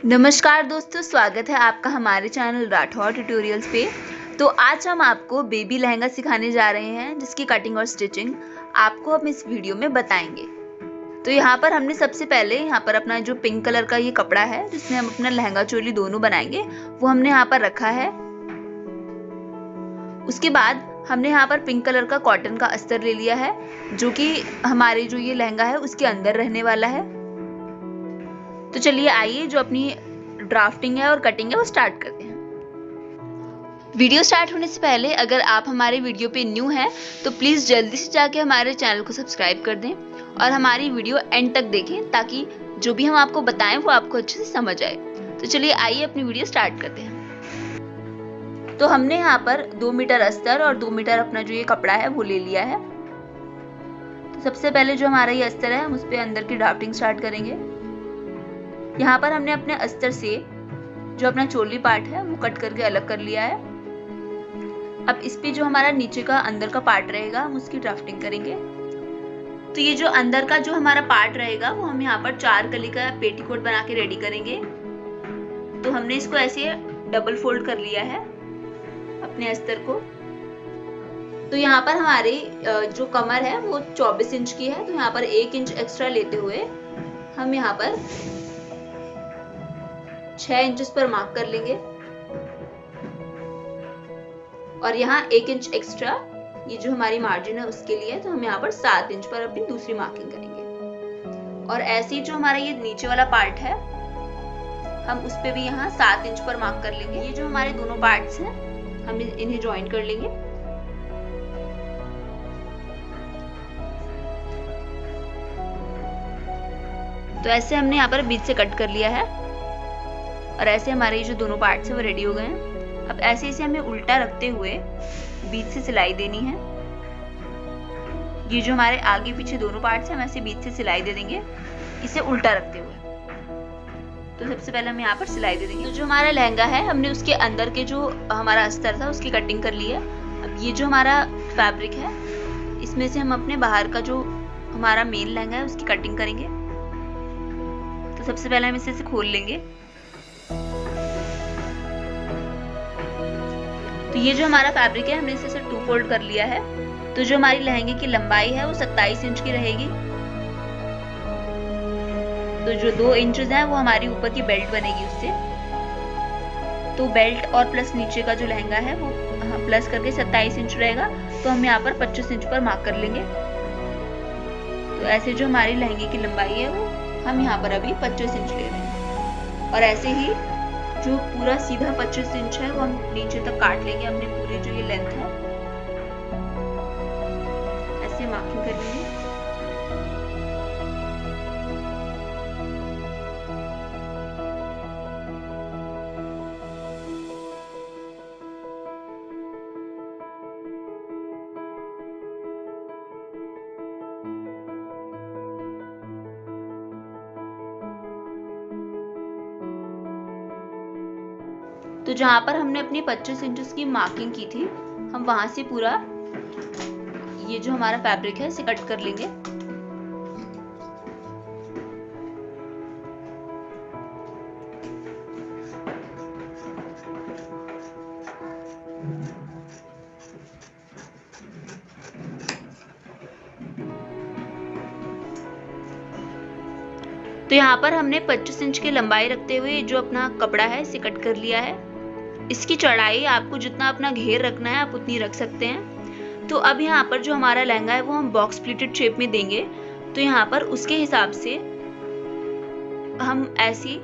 नमस्कार दोस्तों, स्वागत है आपका हमारे चैनल राठौर ट्यूटोरियल्स पे। तो आज हम आपको बेबी लहंगा सिखाने जा रहे हैं जिसकी कटिंग और स्टिचिंग आपको हम इस वीडियो में बताएंगे। तो यहाँ पर हमने सबसे पहले यहाँ पर अपना जो पिंक कलर का ये कपड़ा है जिसमें हम अपना लहंगा चोली दोनों बनाएंगे वो हमने यहाँ पर रखा है। उसके बाद हमने यहाँ पर पिंक कलर का कॉटन का अस्तर ले लिया है जो कि हमारे जो ये लहंगा है उसके अंदर रहने वाला है। तो चलिए आइए जो अपनी ड्राफ्टिंग है और कटिंग है वो स्टार्ट करते हैं। वीडियो स्टार्ट होने से पहले अगर आप हमारे वीडियो पे न्यू हैं तो प्लीज़ जल्दी से जाके हमारे चैनल को सब्सक्राइब कर दें और हमारी वीडियो एंड तक देखें ताकि जो भी हम आपको बताएं वो आपको अच्छे से समझ आए। तो चलिए आइए अपनी वीडियो स्टार्ट करते हैं। तो हमने यहाँ पर 2 मीटर अस्तर और 2 मीटर अपना जो ये कपड़ा है वो ले लिया है। तो सबसे पहले जो हमारा ये अस्तर है हम उस पर अंदर की ड्राफ्टिंग स्टार्ट करेंगे। यहाँ पर हमने अपने अस्तर से जो अपना चोली पार्ट है वो कट करके अलग कर लिया है। अब इस पे जो हमारा नीचे का अंदर का पार्ट रहेगा हम उसकी ड्राफ्टिंग करेंगे। तो ये जो अंदर का जो हमारा पार्ट रहेगा वो हम यहाँ पर 4 कली का पेटीकोट बना के रेडी करेंगे। तो हमने इसको ऐसे डबल फोल्ड कर लिया है अपने अस्तर को। तो यहाँ पर हमारी जो कमर है वो 24 इंच की है। तो यहाँ पर 1 इंच एक्स्ट्रा लेते हुए हम यहाँ पर 6 इंचेस पर मार्क कर लेंगे और यहाँ 1 इंच एक्स्ट्रा ये जो हमारी मार्जिन है उसके लिए, तो हम यहाँ पर 7 इंच पर अपनी दूसरी मार्किंग करेंगे। और ऐसे ही जो हमारा ये नीचे वाला पार्ट है हम उस पे भी यहाँ 7 इंच पर मार्क कर लेंगे। ये जो हमारे दोनों पार्ट्स हैं हम इन्हें ज्वाइन कर लेंगे। तो ऐसे हमने यहाँ पर बीच से कट कर लिया है और ऐसे हमारे ये जो दोनों पार्ट्स हैं वो रेडी हो गए हैं। अब ऐसे इसे हमें उल्टा रखते हुए बीच से सिलाई देनी है। ये जो हमारे आगे पीछे दोनों पार्ट्स हैं हम ऐसे बीच से सिलाई दे देंगे इसे उल्टा रखते हुए। तो सबसे पहले हम यहाँ पर सिलाई दे देंगे। तो जो हमारा लहंगा है हमने उसके अंदर के जो हमारा अस्तर था उसकी कटिंग कर ली है। अब ये जो हमारा फैब्रिक है इसमें से हम अपने बाहर का जो हमारा मेन लहंगा है उसकी कटिंग करेंगे। तो सबसे पहले हम इसे खोल लेंगे। तो ये जो हमारा फैब्रिक है हमने इसे 2 फोल्ड कर लिया है। तो जो हमारी लहंगे की लंबाई है वो 27 इंच की रहेगी। तो जो 2 इंचेस है वो हमारी ऊपर की बेल्ट बनेगी उससे। तो बेल्ट और प्लस नीचे का जो लहंगा है वो प्लस करके 27 इंच रहेगा। तो हम यहाँ पर 25 इंच पर मार्क कर लेंगे। तो ऐसे जो हमारी लहंगे की लंबाई है वो हम यहाँ पर अभी 25 इंच ले रहे हैं और ऐसे ही जो पूरा सीधा 25 इंच है वो हम नीचे तक काट लेंगे अपने पूरी जो ये लेंथ है। ऐसे मार्किंग कर लेंगे। तो जहां पर हमने अपनी 25 इंचेस की मार्किंग की थी हम वहां से पूरा ये जो हमारा फैब्रिक है इसे कट कर लेंगे। तो यहाँ पर हमने 25 इंच की लंबाई रखते हुए जो अपना कपड़ा है इसे कट कर लिया है। इसकी चौड़ाई आपको जितना अपना घेर रखना है आप उतनी रख सकते हैं। तो अब यहाँ पर जो हमारा लहंगा है वो हम बॉक्स प्लीटेड शेप में देंगे। तो यहाँ पर उसके हिसाब से हम ऐसी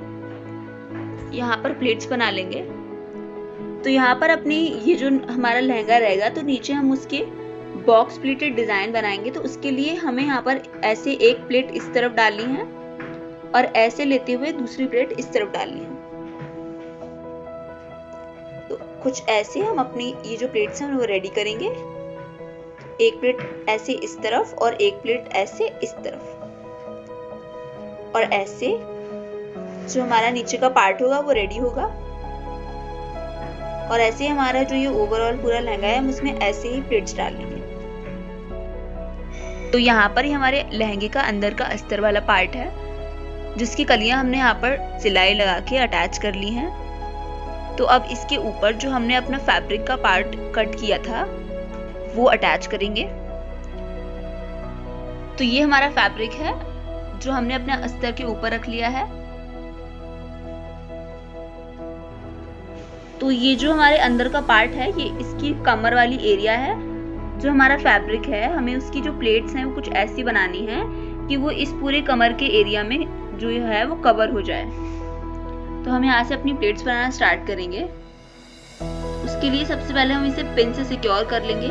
यहाँ पर प्लेट्स बना लेंगे। तो यहाँ पर अपनी ये जो हमारा लहंगा रहेगा तो नीचे हम उसके बॉक्स प्लीटेड डिजाइन बनाएंगे। तो उसके लिए हमें यहाँ पर ऐसे एक प्लेट इस तरफ डालनी है और ऐसे लेते हुए दूसरी प्लेट इस तरफ डालनी है। तो कुछ ऐसे हम अपनी ये जो प्लेट्स हैं वो रेडी करेंगे। एक प्लेट ऐसे इस तरफ और एक प्लेट ऐसे इस तरफ और ऐसे जो हमारा नीचे का पार्ट होगा वो रेडी होगा। और ऐसे हमारा जो ये ओवरऑल पूरा लहंगा है हम उसमें ऐसे ही प्लेट्स डाल लेंगे। तो यहाँ पर ही हमारे लहंगे का अंदर का अस्तर वाला पार्ट है जिसकी कलियां हमने यहाँ पर सिलाई लगा के अटैच कर ली हैं। तो अब इसके ऊपर जो हमने अपना फैब्रिक का पार्ट कट किया था वो अटैच करेंगे। तो ये हमारा फैब्रिक है जो हमने अपने अस्तर के ऊपर रख लिया है। तो ये जो हमारे अंदर का पार्ट है ये इसकी कमर वाली एरिया है। जो हमारा फैब्रिक है हमें उसकी जो प्लेट्स हैं वो कुछ ऐसी बनानी है कि वो इस पूरे कमर के एरिया में जो है वो कवर हो जाए। तो हम यहाँ से अपनी प्लेट्स बनाना स्टार्ट करेंगे। उसके लिए सबसे पहले हम इसे पिन से सिक्योर कर लेंगे।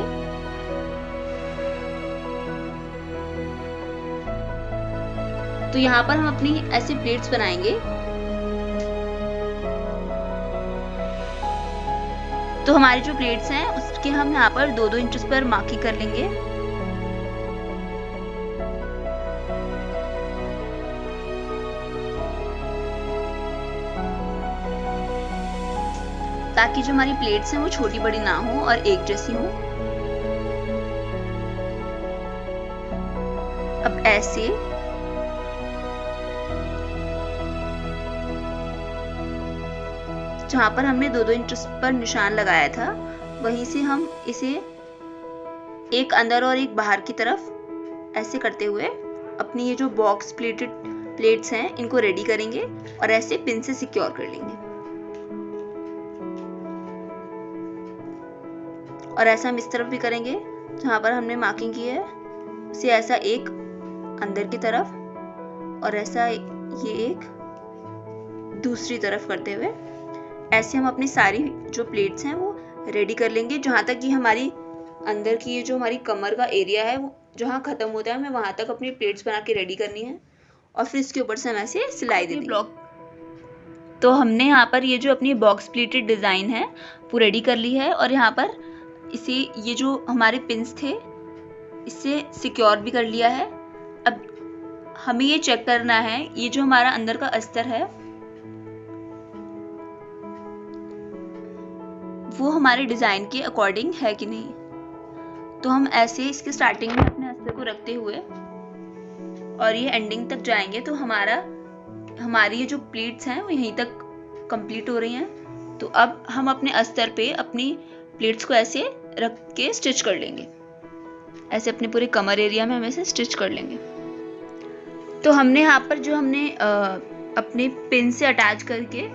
तो यहाँ पर हम अपनी ऐसी प्लेट्स बनाएंगे। तो हमारी जो प्लेट्स हैं उसके हम यहाँ पर 2-2 इंच पर मार्किंग कर लेंगे। ताकि जो हमारी प्लेट्स हैं वो छोटी बड़ी ना हो और एक जैसी हो। अब ऐसे जहां पर हमने 2-2 इंच पर निशान लगाया था वहीं से हम इसे एक अंदर और एक बाहर की तरफ ऐसे करते हुए अपनी ये जो बॉक्स प्लेटेड प्लेट्स हैं इनको रेडी करेंगे और ऐसे पिन से सिक्योर कर लेंगे। और ऐसा हम इस तरफ भी करेंगे जहां पर हमने मार्किंग की है उसे ऐसा एक अंदर की तरफ और ऐसा ये एक दूसरी तरफ करते हुए ऐसे हम अपनी सारी जो प्लेट्स हैं वो रेडी कर लेंगे। जहां तक ये हमारी अंदर की ये जो हमारी कमर का एरिया है वो जहां खत्म होता है हमें वहां तक अपनी प्लेट्स बना के रेडी करनी है और फिर इसके ऊपर से हम ऐसे सिलाई दे देंगे। तो हमने यहाँ पर ये जो अपनी बॉक्स प्लेटेड डिजाइन है वो रेडी कर ली है और यहाँ पर इसे ये जो हमारे पिन्स थे इससे सिक्योर भी कर लिया है। अब हमें ये चेक करना है ये जो हमारा अंदर का अस्तर है वो हमारे डिजाइन के अकॉर्डिंग है कि नहीं। तो हम ऐसे इसके स्टार्टिंग में अपने अस्तर को रखते हुए और ये एंडिंग तक जाएंगे तो हमारी ये जो प्लेट्स हैं वो यहीं तक कंप्लीट हो रही हैं। तो अब हम अपने अस्तर पे अपनी प्लेट्स को ऐसे रख के स्टिच कर लेंगे। ऐसे अपने पूरे कमर एरिया में हम ऐसे स्टिच कर लेंगे। तो हमने यहाँ पर जो हमने अपने पिन से अटैच करके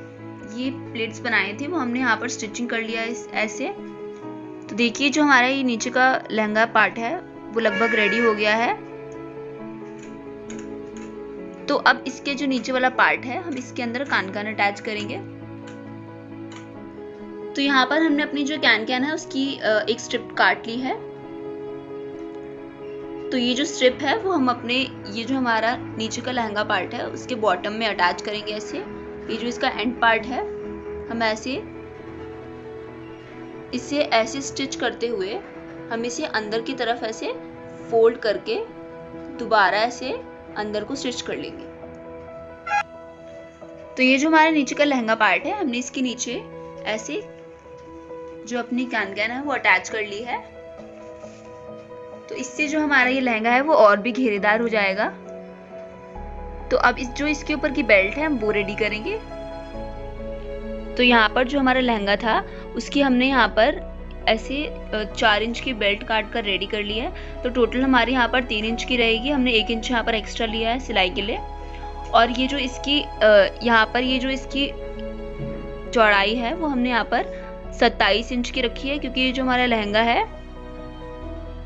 ये प्लेट्स बनाए थे वो हमने यहाँ पर स्टिचिंग कर लिया है ऐसे। तो देखिए जो हमारा ये नीचे का लहंगा पार्ट है वो लगभग रेडी हो गया है। तो अब इसके जो नीचे वाला पार्ट है हम इसके अंदर कान अटैच करेंगे। तो यहाँ पर हमने अपनी जो कैन है उसकी एक स्ट्रिप काट ली है। तो ये जो स्ट्रिप है वो हम अपने ये जो हमारा नीचे का लहंगा पार्ट है उसके बॉटम में अटैच करेंगे ऐसे। ये जो इसका एंड पार्ट है हम इसे ऐसे स्टिच करते हुए हम इसे अंदर की तरफ ऐसे फोल्ड करके दोबारा ऐसे अंदर को स्टिच कर लेंगे। तो ये जो हमारा नीचे का लहंगा पार्ट है हमने इसके नीचे ऐसे जो अपनी कैन है वो अटैच कर ली है। तो इससे जो हमारा ये लहंगा है वो और भी घेरेदार हो जाएगा। तो अब इसके ऊपर की बेल्ट है हम वो रेडी करेंगे। तो यहाँ पर जो हमारा लहंगा था उसकी हमने यहाँ पर ऐसे 4 इंच की बेल्ट काट कर रेडी कर लिया है। तो टोटल हमारी यहाँ पर 3 इंच की रहेगी। हमने 1 इंच यहाँ पर एक्स्ट्रा लिया है सिलाई के लिए। और ये जो इसकी यहाँ पर ये जो इसकी चौड़ाई है वो हमने यहाँ पर 27 इंच की रखी है, क्योंकि ये जो हमारा लहंगा है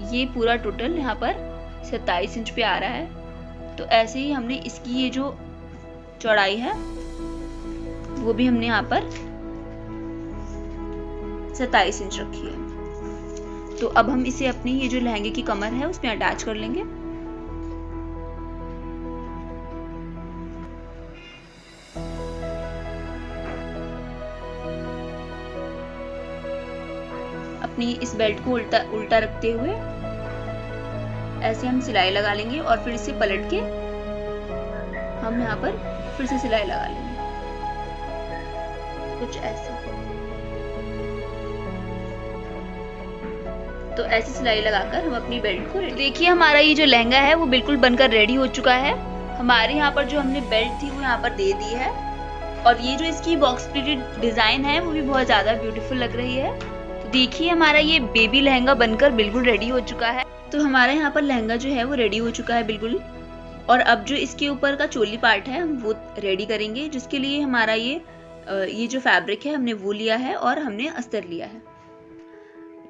ये पूरा टोटल यहाँ पर 27 इंच पे आ रहा है। तो ऐसे ही हमने इसकी ये जो चौड़ाई है वो भी हमने यहाँ पर 27 इंच रखी है। तो अब हम इसे अपनी ये जो लहंगे की कमर है उसमें अटैच कर लेंगे। अपनी इस बेल्ट को उल्टा रखते हुए ऐसे हम सिलाई लगा लेंगे और फिर इसे पलट के हम यहाँ पर फिर से सिलाई लगा लेंगे कुछ ऐसे। तो ऐसी सिलाई लगाकर हम अपनी बेल्ट को देखिए हमारा ये जो लहंगा है वो बिल्कुल बनकर रेडी हो चुका है। हमारे यहाँ पर जो हमने बेल्ट थी वो यहाँ पर दे दी है, और ये जो इसकी बॉक्स प्रिंटेड डिजाइन है वो भी बहुत ज्यादा ब्यूटीफुल लग रही है। तो देखिए हमारा ये बेबी लहंगा बनकर बिल्कुल रेडी हो चुका है। तो हमारा यहाँ पर लहंगा जो है वो रेडी हो चुका है बिल्कुल। और अब जो इसके ऊपर का चोली पार्ट है हम वो रेडी करेंगे, जिसके लिए हमारा ये जो फैब्रिक है हमने वो लिया है और हमने अस्तर लिया है।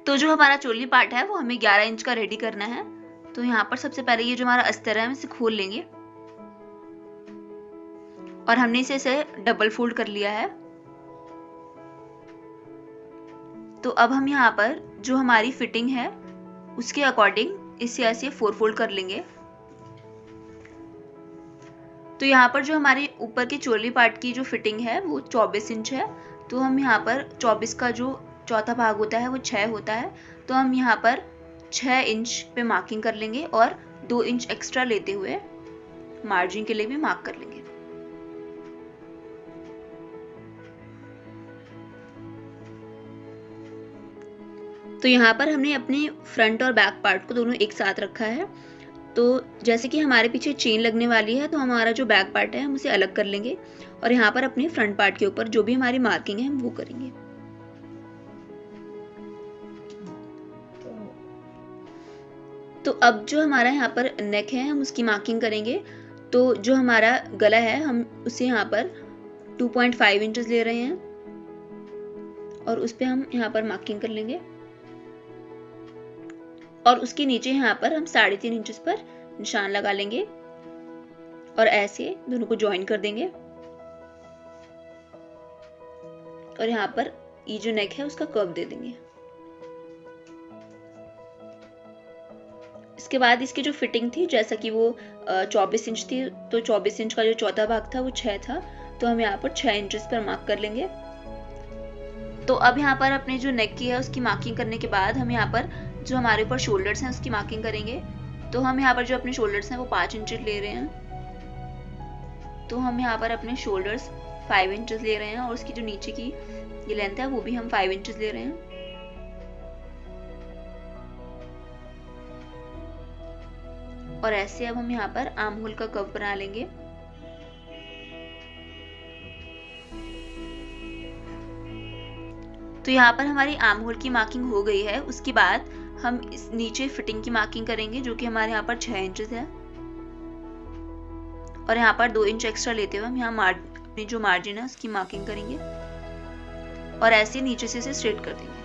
तो जो हमारा चोली पार्ट है वो हमें 11 इंच का रेडी करना है। तो यहाँ पर सबसे पहले ये जो हमारा अस्तर है हम इसे खोल लेंगे, और हमने इसे डबल फोल्ड कर लिया है। तो अब हम यहाँ पर जो हमारी फिटिंग है उसके अकॉर्डिंग इसे ऐसे 4 फोल्ड कर लेंगे। तो यहाँ पर जो हमारे ऊपर के चोली पार्ट की जो फिटिंग है वो 24 इंच है। तो हम यहाँ पर 24 का जो चौथा भाग होता है वो 6 होता है। तो हम यहाँ पर 6 इंच पे मार्किंग कर लेंगे और 2 इंच एक्स्ट्रा लेते हुए मार्जिन के लिए भी मार्क कर लेंगे। तो यहाँ पर हमने अपने फ्रंट और बैक पार्ट को दोनों एक साथ रखा है। तो जैसे कि हमारे पीछे चेन लगने वाली है तो हमारा जो बैक पार्ट है हम उसे अलग कर लेंगे, और यहाँ पर अपने फ्रंट पार्ट के ऊपर जो भी हमारी मार्किंग है हम वो करेंगे। तो अब जो हमारा यहाँ पर नेक है हम उसकी मार्किंग करेंगे। तो जो हमारा गला है हम उसे यहाँ पर 2.5 इंचेस ले रहे हैं, और उस पर हम यहाँ पर मार्किंग कर लेंगे, और उसके नीचे यहाँ पर हम 3.5 इंचेस पर निशान लगा लेंगे और ऐसे दोनों को ज्वाइन कर देंगे। और यहाँ पर ये जो नेक है उसका कर्व दे देंगे। इसके बाद इसकी जो फिटिंग थी, जैसा कि वो 24 इंच थी, तो 24 इंच का जो चौथा भाग था वो 6 था। तो हम यहाँ पर 6 इंचेस पर मार्क कर लेंगे। तो अब यहाँ पर अपने जो नेक की है उसकी मार्किंग करने के बाद हम यहाँ पर जो हमारे ऊपर शोल्डर्स हैं उसकी मार्किंग करेंगे। तो हम यहाँ पर जो अपने शोल्डर्स हैं वो 5 इंचेस ले रहे हैं। तो हम यहाँ पर अपने शोल्डर्स 5 इंचेस ले रहे हैं, और उसकी जो नीचे की ये लेंथ है वो भी हम 5 इंचेस ले रहे हैं। और ऐसे अब हम यहाँ पर आर्म होल का कर्व बना लेंगे। तो यहाँ पर हमारी आर्म होल की मार्किंग हो गई है। उसके बाद हम इस नीचे फिटिंग की मार्किंग करेंगे, जो कि हमारे यहाँ पर 6 इंचेस है, और यहाँ पर 2 इंच एक्स्ट्रा लेते हुए हम यहाँ अपनी जो मार्जिन है उसकी मार्किंग करेंगे, और ऐसे नीचे से इसे स्ट्रेट कर देंगे।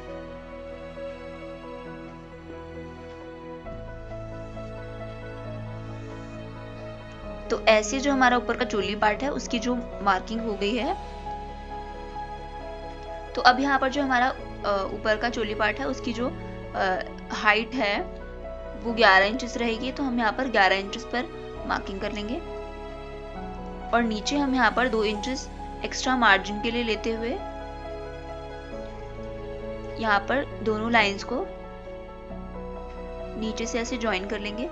तो ऐसे जो हमारा ऊपर का चोली पार्ट है उसकी जो मार्किंग हो गई है। तो अब यहाँ पर जो हमारा ऊपर का चोली पार्ट है उसकी जो हाइट है वो 11 इंचेस रहेगी। तो हम यहाँ पर 11 इंचेस पर मार्किंग कर लेंगे, और नीचे हम यहाँ पर 2 इंचेस एक्स्ट्रा मार्जिन के लिए लेते हुए यहाँ पर दोनों लाइंस को नीचे से ऐसे ज्वाइन कर लेंगे।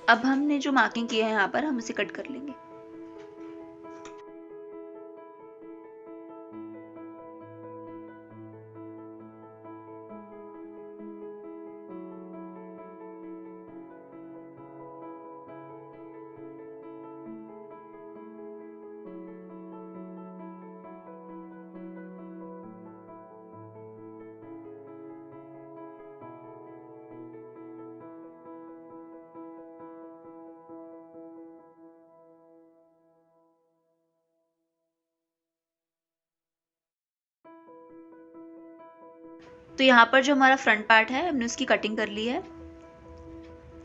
अब हमने जो मार्किंग किया है यहाँ पर हम इसे कट कर लेंगे। तो यहाँ पर जो हमारा फ्रंट पार्ट है हमने उसकी कटिंग कर ली है।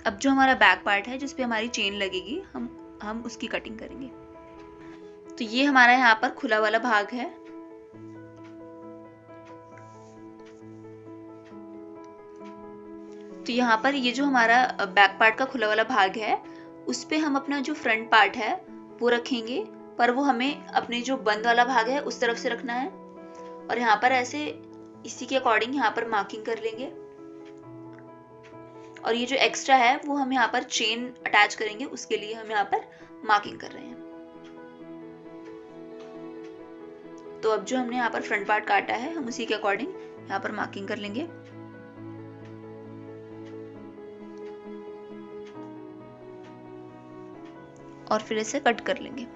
अब जो हमारा बैक पार्ट है जिस पे हमारी चेन लगेगी हम उसकी कटिंग करेंगे। तो ये हमारा यहाँ पर खुला वाला भाग है। तो यहाँ पर ये जो हमारा बैक पार्ट का खुला वाला भाग है उस पे हम अपना जो फ्रंट पार्ट है वो रखेंगे, पर वो हमें अपने जो बंद वाला भाग है उस तरफ से रखना है, और यहाँ पर ऐसे इसी के अकॉर्डिंग यहाँ पर मार्किंग कर लेंगे। और ये जो एक्स्ट्रा है वो हम यहाँ पर चेन अटैच करेंगे, उसके लिए हम यहाँ पर मार्किंग कर रहे हैं। तो अब जो हमने यहाँ पर फ्रंट पार्ट काटा है हम उसी के अकॉर्डिंग यहाँ पर मार्किंग कर लेंगे। और फिर इसे कट कर लेंगे।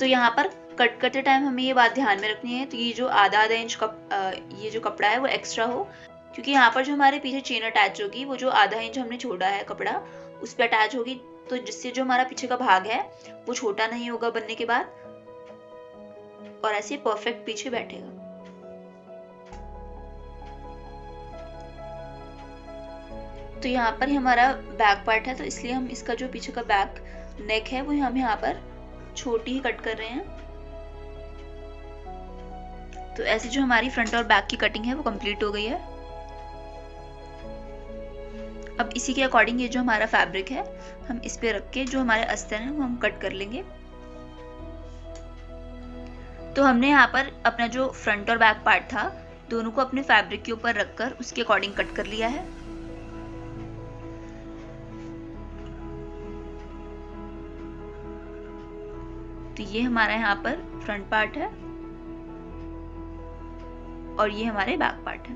तो यहाँ पर कट करते टाइम हमें ये बात ध्यान में रखनी है, तो ये जो आधा इंच ये जो कपड़ा है वो एक्स्ट्रा हो, क्योंकि यहाँ पर जो हमारे पीछे चेन अटैच होगी वो जो आधा इंच हमने छोड़ा है कपड़ा उस पर अटैच होगी, तो जिससे जो हमारा पीछे का भाग है वो छोटा नहीं होगा बनने के बाद, और ऐसे परफेक्ट पीछे बैठेगा। तो यहाँ पर हमारा बैक पार्ट है, तो इसलिए हम इसका जो पीछे का बैक नेक है वो हम यहाँ पर छोटी ही कट कर रहे हैं। तो ऐसे जो हमारी फ्रंट और बैक की कटिंग है वो कंप्लीट हो गई है। अब इसी के अकॉर्डिंग ये जो हमारा फैब्रिक है हम इस पे रख के जो हमारे अस्तर हैं वो हम कट कर लेंगे। तो हमने यहाँ पर अपना जो फ्रंट और बैक पार्ट था दोनों को अपने फैब्रिक के ऊपर रखकर उसके अकॉर्डिंग कट कर लिया है। तो ये हमारा यहाँ पर फ्रंट पार्ट है और ये हमारे बैक पार्ट है।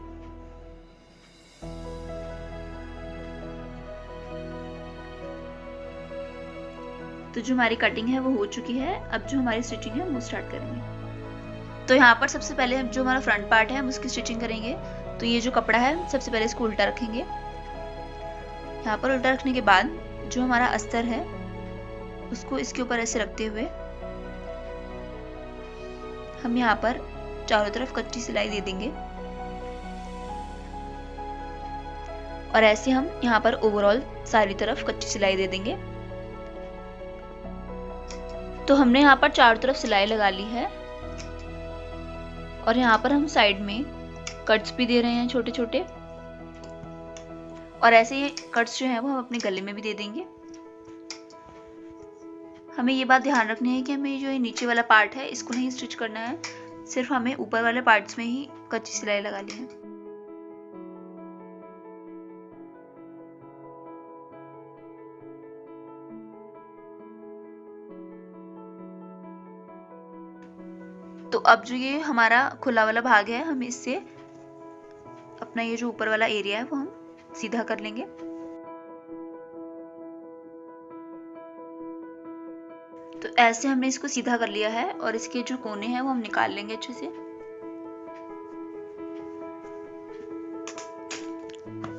तो जो हमारी कटिंग है वो हो चुकी है। अब जो हमारी स्टिचिंग है वो स्टार्ट करेंगे। तो यहाँ पर सबसे पहले जो हमारा फ्रंट पार्ट है हम उसकी स्टिचिंग करेंगे। तो ये जो कपड़ा है सबसे पहले इसको उल्टा रखेंगे। यहाँ पर उल्टा रखने के बाद जो हमारा अस्तर है उसको इसके ऊपर ऐसे रखते हुए हम यहाँ पर चारों तरफ कच्ची सिलाई दे देंगे और ऐसे हम यहाँ पर ओवरऑल सारी तरफ कच्ची सिलाई दे देंगे। तो हमने यहाँ पर चारों तरफ सिलाई लगा ली है और यहाँ पर हम साइड में कट्स भी दे रहे हैं छोटे छोटे, और ऐसे ये कट्स जो है वो हम अपने गले में भी दे देंगे। हमें ये बात ध्यान रखनी है कि हमें जो ये नीचे वाला पार्ट है इसको नहीं स्टिच करना है, सिर्फ हमें ऊपर वाले पार्ट्स में ही कच्ची सिलाई लगा ली है। तो अब जो ये हमारा खुला वाला भाग है हम इससे अपना ये जो ऊपर वाला एरिया है वो हम सीधा कर लेंगे। तो ऐसे हमने इसको सीधा कर लिया है और इसके जो कोने हैं वो हम निकाल लेंगे अच्छे से।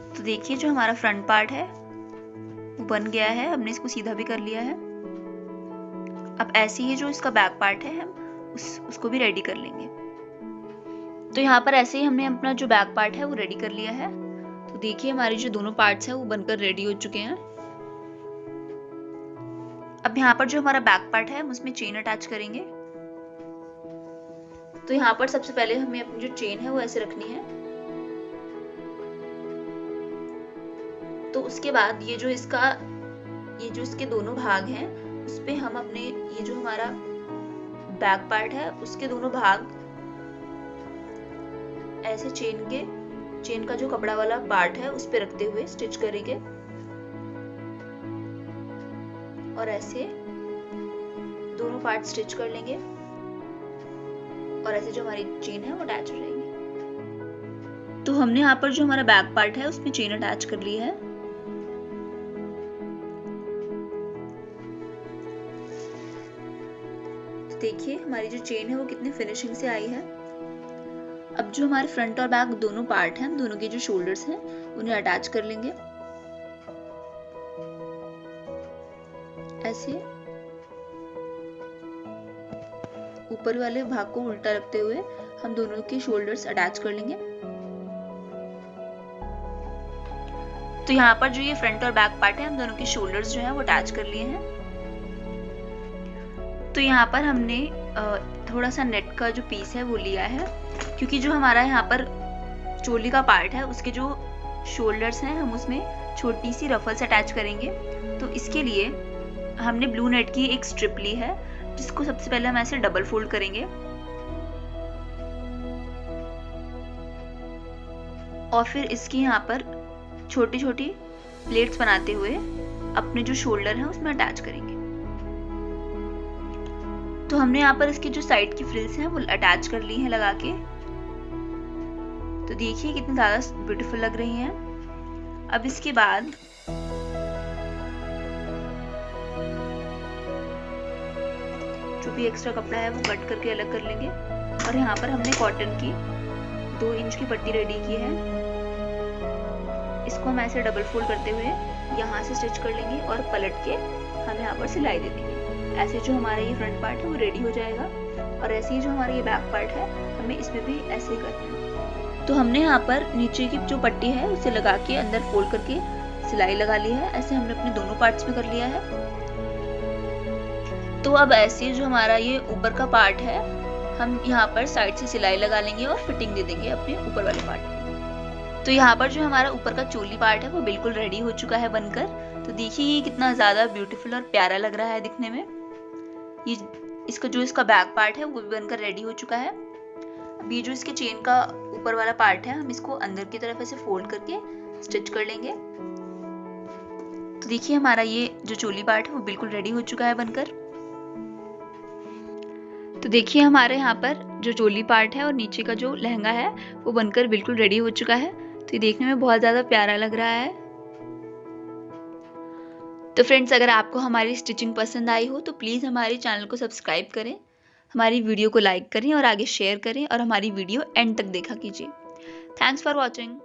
तो देखिए जो हमारा फ्रंट पार्ट है वो बन गया है, हमने इसको सीधा भी कर लिया है। अब ऐसे ही जो इसका बैक पार्ट है हम उसको भी रेडी कर लेंगे। तो यहाँ पर ऐसे ही हमने अपना जो बैक पार्ट है वो रेडी कर लिया है। तो देखिए हमारे जो दोनों पार्ट्स हैं वो बनकर रेडी हो चुके हैं। अब यहाँ पर जो हमारा बैक पार्ट है हम उसमें चेन अटैच करेंगे। तो यहाँ पर सबसे पहले हमें अपनी जो चेन है वो ऐसे रखनी है। तो उसके बाद ये जो इसके दोनों भाग हैं उस पे हम अपने ये जो हमारा बैक पार्ट है उसके दोनों भाग ऐसे चेन का जो कपड़ा वाला पार्ट है उस पे रखते हुए स्टिच करेंगे और ऐसे दोनों पार्ट स्टिच कर लेंगे और ऐसे जो हमारी चेन है वो अटैच हो जाएगी। तो हमने यहाँ पर जो हमारा बैक पार्ट है उसमें चेन अटैच कर ली है। देखिए हमारी जो चेन है वो कितनी फिनिशिंग से आई है। अब जो हमारे फ्रंट और बैक दोनों पार्ट हैं, दोनों के जो शोल्डर्स हैं उन्हें अटैच कर लेंगे ऐसे। ऊपर वाले भाग को उल्टा रखते हुए हम दोनों के शोल्डर्स अटैच कर लेंगे। तो यहाँ पर जो ये फ्रंट और बैक पार्ट है हम दोनों के शोल्डर्स जो है वो अटैच कर लिए हैं। तो यहाँ पर हमने थोड़ा सा नेट का जो पीस है वो लिया है, क्योंकि जो हमारा यहाँ पर चोली का पार्ट है उसके जो शोल्डर्स हैं हम उसमें छोटी सी रफल्स अटैच करेंगे। तो इसके लिए हमने ब्लू नेट की एक स्ट्रिप ली है, जिसको सबसे पहले हम ऐसे डबल फोल्ड करेंगे और फिर इसकी यहाँ पर छोटी छोटी प्लेट्स बनाते हुए अपने जो शोल्डर है उसमें अटैच करेंगे। तो हमने यहाँ पर इसकी जो साइड की फ्रिल्स हैं वो अटैच कर ली हैं लगा के। तो देखिए कितनी ज्यादा ब्यूटीफुल लग रही हैं। अब इसके बाद जो भी एक्स्ट्रा कपड़ा है वो कट करके अलग कर लेंगे और यहाँ पर हमने कॉटन की 2 इंच की पट्टी रेडी की है। इसको हम ऐसे डबल फोल्ड करते हुए यहाँ से स्टिच कर लेंगे और पलट के हम यहाँ पर सिलाई दे देंगे। ऐसे जो हमारा ये फ्रंट पार्ट है वो रेडी हो जाएगा और ऐसे ही जो हमारा ये बैक पार्ट है हमें इसमें भी ऐसे ही करना है। तो हमने यहाँ पर नीचे की जो पट्टी है उसे लगा के अंदर फोल्ड करके सिलाई लगा ली है। ऐसे हमने अपने दोनों पार्ट्स में कर लिया है। तो अब ऐसे जो हमारा ये ऊपर का पार्ट है हम यहाँ पर साइड से सिलाई लगा लेंगे और फिटिंग दे देंगे अपने ऊपर वाले पार्ट में। तो यहाँ पर जो हमारा ऊपर का चोली पार्ट है वो बिल्कुल रेडी हो चुका है बनकर। तो देखिए ये कितना ज्यादा ब्यूटीफुल और प्यारा लग रहा है दिखने में। ये इसका बैक पार्ट है वो भी बनकर रेडी हो चुका है। अब ये जो इसके चेन का ऊपर वाला पार्ट है हम इसको अंदर की तरफ ऐसे फोल्ड करके स्टिच कर लेंगे। तो देखिए हमारा ये जो चोली पार्ट है वो बिल्कुल रेडी हो चुका है बनकर। तो देखिए हमारे यहाँ पर जो चोली पार्ट है और नीचे का जो लहंगा है वो बनकर बिल्कुल रेडी हो चुका है। तो ये देखने में बहुत ज़्यादा प्यारा लग रहा है। तो फ्रेंड्स, अगर आपको हमारी स्टिचिंग पसंद आई हो तो प्लीज़ हमारे चैनल को सब्सक्राइब करें, हमारी वीडियो को लाइक करें और आगे शेयर करें और हमारी वीडियो एंड तक देखा कीजिए। Thanks for watching.